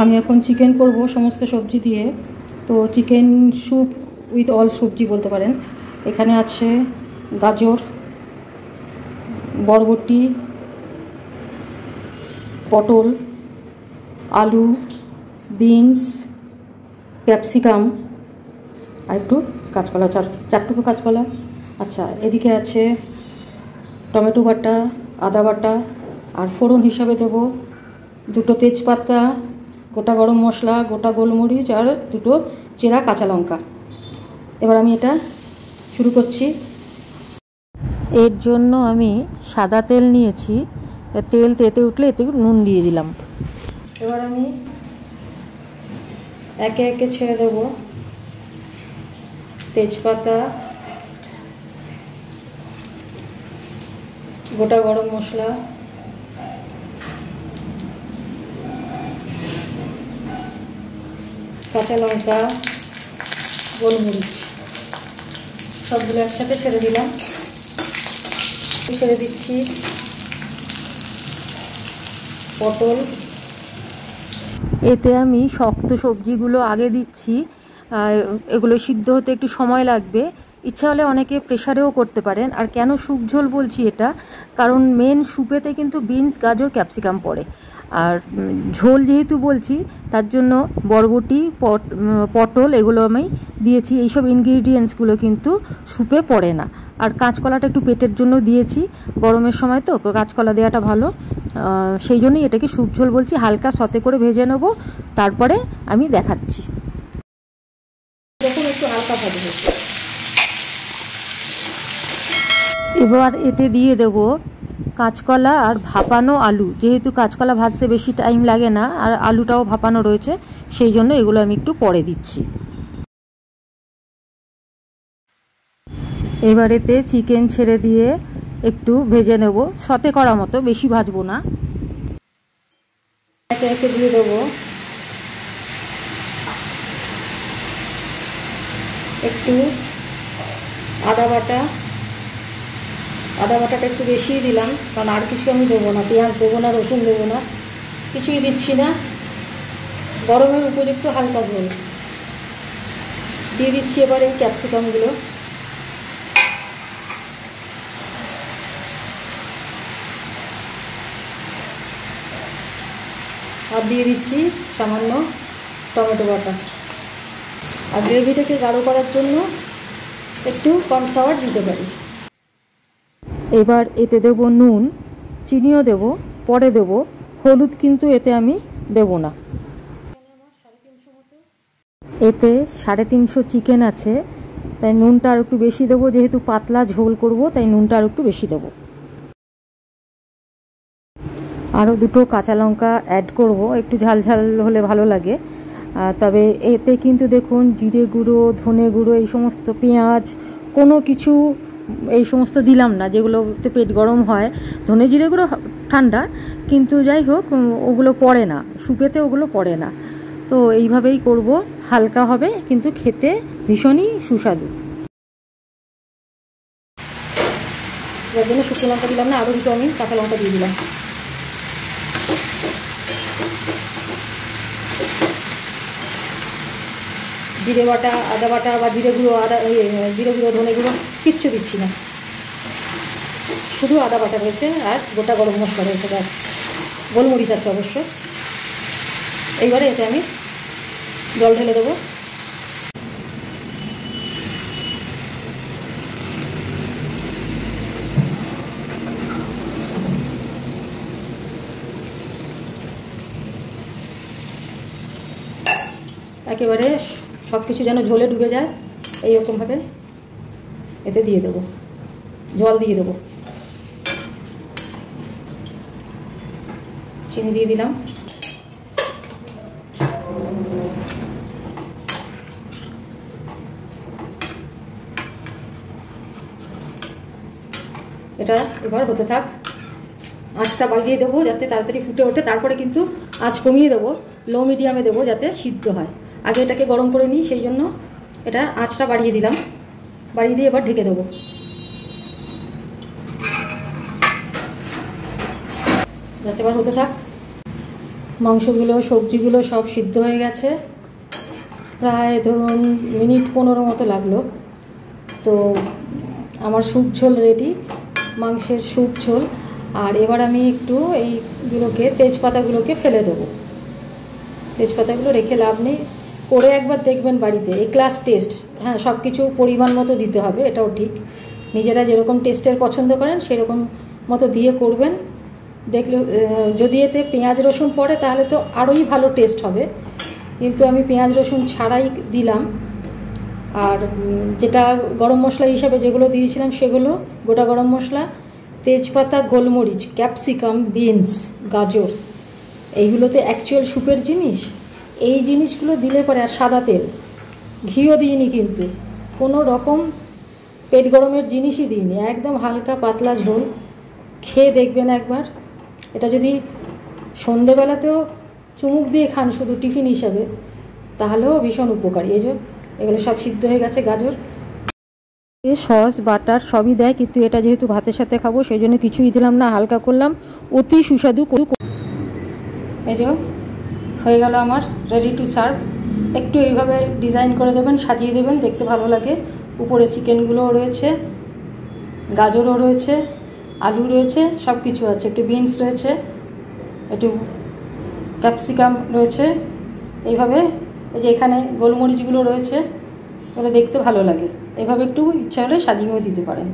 আমি এখন চিকেন করব সমস্ত সবজি দিয়ে। তো চিকেন স্যুপ উইথ অল সবজি বলতে পারেন। এখানে আছে গাজর, বরবটি, পটল, আলু, বিনস, ক্যাপসিকাম আর একটু কাঁচকলা, চারটুকু কাঁচকলা। আচ্ছা, এদিকে আছে টমেটো বাটা, আদা বাটা, আর ফোড়ন হিসাবে দেবো দুটো তেজপাতা, গোটা গরম মশলা, গোটা গোলমরিচ আর দুটো চেরা কাঁচা লঙ্কা। এবার আমি এটা শুরু করছি। এর জন্য আমি সাদা তেল নিয়েছি। তেল তেতে উঠলে এতে নুন দিয়ে দিলাম। এবার আমি একে একে ছেড়ে দেবো তেজপাতা, গোটা গরম মশলা, কাঁচা লঙ্কা, গোলমরিচ, সবগুলো একসাথে ছেড়ে দিলাম। ছেড়ে দিচ্ছি পটল। এতে আমি শক্ত সবজিগুলো আগে দিচ্ছি, এগুলো সিদ্ধ হতে একটু সময় লাগবে। ইচ্ছা হলে অনেকে প্রেসারেও করতে পারেন। আর কেন স্যুপ ঝোল বলছি এটা, কারণ মেন স্যুপেতে কিন্তু বিনস, গাজর, ক্যাপসিকাম পড়ে। আর ঝোল যেহেতু বলছি তার জন্য বরবটি, পটল এগুলো আমি দিয়েছি। এইসব ইনগ্রিডিয়েন্টসগুলো কিন্তু স্যুপে পড়ে না। আর কাঁচকলাটা একটু পেটের জন্য দিয়েছি, গরমের সময় তো কাঁচকলা দেওয়াটা ভালো, সেই জন্যই এটাকে স্যুপ ঝোল বলছি। হালকা সতে করে ভেজে নেব, তারপরে আমি দেখাচ্ছি। দেখুন একটু হালকা ভাজবো। এবার এতে দিয়ে দেব কাঁচকলা আর ভাপানো আলু। যেহেতু কাঁচকলা ভাজতে বেশি টাইম লাগে না আর আলুটাও ভাপানো রয়েছে, সেই জন্য এগুলো আমি একটু পরে দিচ্ছি। এবার এতে চিকেন ছেড়ে দিয়ে একটু ভেজে নেব, সতে করা মতো, বেশি ভাজবো না। একে একে দিয়ে দেবো একটু আদা বাটা। আদা বাটাটা একটু বেশিই দিলাম, কারণ আর কিছু আমি দেবো না, পেঁয়াজ দেবো না, রসুন দেবো না, কিছুই দিচ্ছি না। গরমের উপযুক্ত হালকা ঝোল দিয়ে দিচ্ছি। এবার এই ক্যাপসিকামগুলো আর দিয়ে দিচ্ছি সামান্য টমেটো বাটা। আর গ্রেভিটাকে গাঢ় করার জন্য একটু কর্নফ্লাওয়ার দিতে পারি। এবার এতে দেব নুন, চিনিও দেব, পরে দেব। হলুদ কিন্তু এতে আমি দেব না। এতে 350 চিকেন আছে, তাই নুনটা আর একটু বেশি দেবো। যেহেতু পাতলা ঝোল করব, তাই নুনটা আর একটু বেশি দেবো। আরও দুটো কাঁচা লঙ্কা অ্যাড করব, একটু ঝাল ঝাল হলে ভালো লাগে। তবে এতে কিন্তু দেখুন জিরে গুঁড়ো, ধনে গুঁড়ো, এই সমস্ত, পেঁয়াজ, কোনো কিছু এই সমস্ত দিলাম না, যেগুলোতে পেট গরম হয়। ধনে জিরে গুঁড়ো ঠান্ডা, কিন্তু যাই হোক ওগুলো পড়ে না স্যুপেতে, ওগুলো পড়ে না। তো এইভাবেই করব, হালকা হবে কিন্তু খেতে ভীষণই সুস্বাদু। যার জন্য শুকনো লঙ্কা দিলাম না, আরও দুটো আমি কাঁচা লঙ্কা দিয়ে দিলাম। জিরে বাটা, আদা বাটা বা জিরে গুঁড়ো, জিরে গুঁড়ো, ধনে গুঁড়ো কিচ্ছু দিচ্ছি না, শুধু আদা বাটা রয়েছে আর গোটা গরম মশলা রয়েছে, ব্যাস। গোলমরিচ আছে অবশ্য। এইবারে এতে আমি জল ঢেলে দেবো। একেবারে সব কিছু যেন ঝোলে ডুবে যায়, এইরকমভাবে এতে দিয়ে দেবো, জল দিয়ে দেবো। চিনি দিয়ে দিলাম। এটা এবার হতে থাক। আঁচটা বাড়িয়ে দেবো যাতে তাড়াতাড়ি ফুটে ওঠে। তারপরে কিন্তু আঁচ কমিয়ে দেবো, লো মিডিয়ামে দেবো যাতে সিদ্ধ হয়। আগে এটাকে গরম করে নিই, সেই জন্য এটা আঁচটা বাড়িয়ে দিলাম। বাড়িয়ে দিয়ে এবার ঢেকে দেবো। ব্যাস, এবার হতে থাক। মাংসগুলো সবজিগুলো সব সিদ্ধ হয়ে গেছে, প্রায় ধরুন মিনিট 15 মতো লাগলো। তো আমার স্যুপ ঝোল রেডি, মাংসের স্যুপ ঝোল। আর এবার আমি একটু এইগুলোকে তেজপাতাগুলোকে ফেলে দেবো। তেজপাতাগুলো রেখে লাভ নেই, করে একবার দেখবেন বাড়িতে। এই ক্লাস টেস্ট, হ্যাঁ সব কিছু পরিমাণ মতো দিতে হবে, এটাও ঠিক। নিজেরা যেরকম টেস্টের পছন্দ করেন সেরকম মতো দিয়ে করবেন। দেখলে যদি এতে পেঁয়াজ রসুন পড়ে তাহলে তো আরোই ভালো টেস্ট হবে, কিন্তু আমি পেঁয়াজ রসুন ছাড়াই দিলাম। আর যেটা গরম মশলা হিসাবে যেগুলো দিয়েছিলাম সেগুলো গোটা গরম মশলা, তেজপাতা, গোলমরিচ, ক্যাপসিকাম, বিনস, গাজর, এইগুলোতে অ্যাকচুয়াল স্যুপের জিনিস। এই জিনিসগুলো দিলে পরে, আর সাদা তেল, ঘিও দিইনি কিন্তু, কোনো রকম পেট গরমের জিনিসই দিইনি, একদম হালকা পাতলা ঝোল। খেয়ে দেখবেন একবার। এটা যদি সন্ধেবেলাতেও চুমুক দিয়ে খান শুধু টিফিন হিসাবে, তাহলেও ভীষণ উপকারী। এই যে এগুলো সব সিদ্ধ হয়ে গেছে, গাজর, সস বাটার সবই দেয়, কিন্তু এটা যেহেতু ভাতের সাথে খাবো সেই জন্য কিছুই দিলাম না, হালকা করলাম, অতি সুস্বাদু। এই যে হয়ে গেল আমার রেডি টু সার্ভ। একটু এইভাবে ডিজাইন করে দেবেন, সাজিয়ে দেবেন, দেখতে ভালো লাগে। উপরে চিকেনগুলোও রয়েছে, গাজরও রয়েছে, আলু রয়েছে, সব কিছু আছে, একটু বিনস রয়েছে, একটু ক্যাপসিকাম রয়েছে। এইভাবে এই যে এখানে গোলমরিচগুলো রয়েছে, এগুলো দেখতে ভালো লাগে। এভাবে একটু ইচ্ছা হলে সাজিয়েও দিতে পারেন।